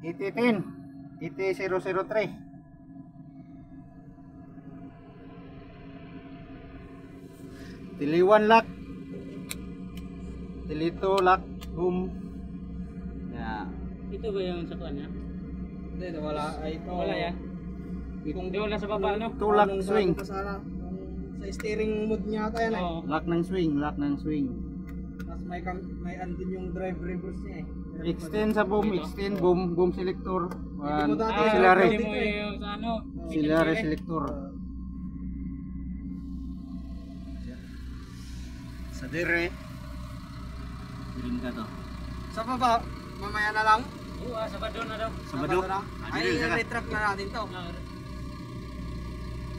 ET10, ET003. Tili 1 lock, Tili 2 lock, boom. Yeah. Ito ba yung sa kuan niya? Hindi, wala. Ay, ito. Wala yan. Kung di wala sa baba, no? 2 lock swing. Sa steering mode niya ata yan eh. Oo. Lock ng swing, lock ng swing. Tapos may andun yung drive reverse niya eh. Extend sa boom, extend boom, boom selector. Hindi mo dati Auxiliary. Pwede mo yung sa ano? Auxiliary selector. Sa dire. Dilim ka to. Sa baba, mamaya na lang. Oo, Sabado na daw. Sabado. na. Ah, Ay, dire, saka. retract na natin to.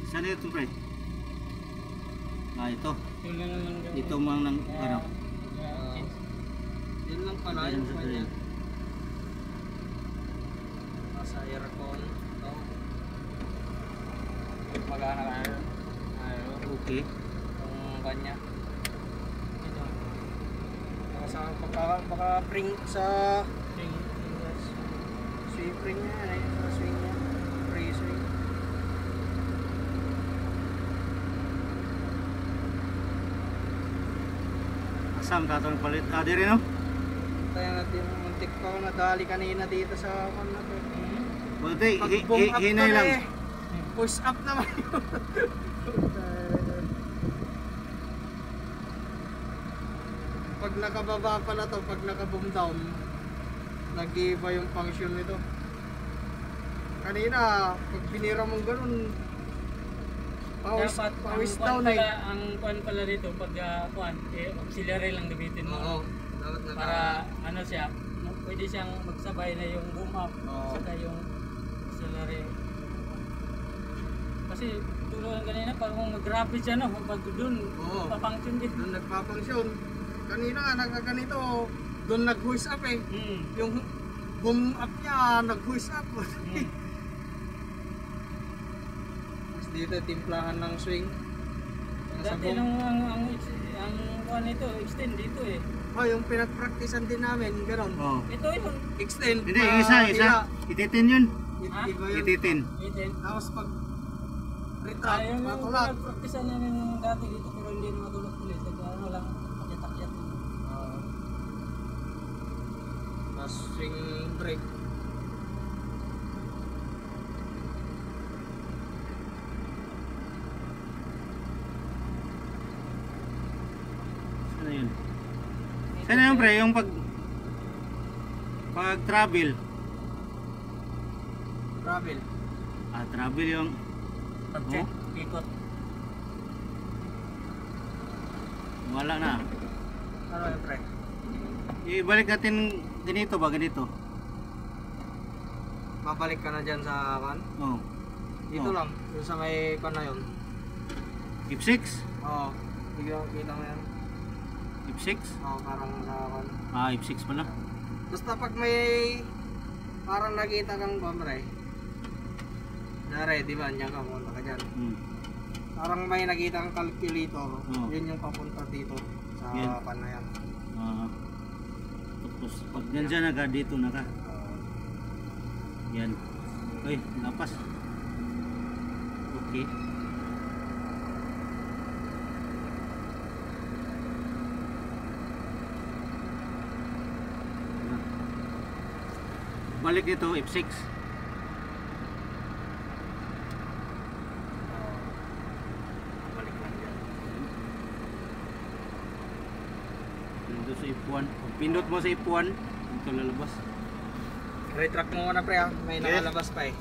Saan ito pre? Ah, ito. Yun lang naman. Ito mang nang ano. Yun lang pala Ayan yung sa kanya. drill. Nasa aircon. Ito. Magana ka na. Okay. Yung kanya. Ito. Sa baka spring sa spring niya. Sa swing niya. Free swing. Asam ka itong palit. Ah, dire no? Tayo natin yung muntik pa ako nadali kanina dito sa kan na to. Buti, Pag-boom up hinay to lang. eh. Push up naman yun. Pag nakababa pala to, pag naka-boom down, nag-iiba yung function nito. Kanina, pag binira mong ganun, pawis down eh. Ang kuan pala dito, pag kuan, auxiliary lang gamitin mo. Oo. Dapat naka... Para ano siya, pwede siyang magsabay na yung boom up, Oo. saka yung auxiliary. Kasi tulad ng kanina, pag mag-rapid siya, no? Pag doon, Oo. papunction din. Doon nagpapangsyon. Kanina nga, nakaganito, doon nag-hoist up eh. Yung boom up niya, nag-hoist up. Tapos dito, timplahan ng swing. Nasa Dati boom. nung ang kuan nito, extend dito eh. Oh, yung pinag-practicean din namin, gano'n. Oh. Ito yung Extend. Hindi, isa. Ititin yun. Ha? Iba yun. Ititin. extend. Tapos pag retract, Ayun yung matulad. practicean namin dati dito pero hindi na matulog ulit. Ano lang, pakyat-akyat. Tapos swing brake. Ano yun? Sana yun pre, yung pag travel. Travel. Ah, travel yung Pag-check, ikot. wala na. Ano yun, pre? Ibalik natin ganito ba, ganito? Babalik ka na dyan sa kan? Oh. Dito Oh. lang. Yung sa may kan na yun. Keep 6? Oo. Bigyan kita mo yan. Keep 6? Oo, parang sa kan. Ah, keep 6 pala. Basta pag may parang nakita kang bamre. Nare, di ba? Andiyan ka, pumunta ka dyan. Parang may nakita kang calculator. Oo. Yun yung papunta dito sa Yan. kan na yan. Ah. Tapos pag nandyan na ka, dito na ka. Yan. Uy, lapas. Okay. Balik ito, F6. Balik lang dyan. Pindot sa F1. Pag pindot mo sa F1, ito lalabas. Retract mo muna pre ha. May Okay. nakalabas pa eh.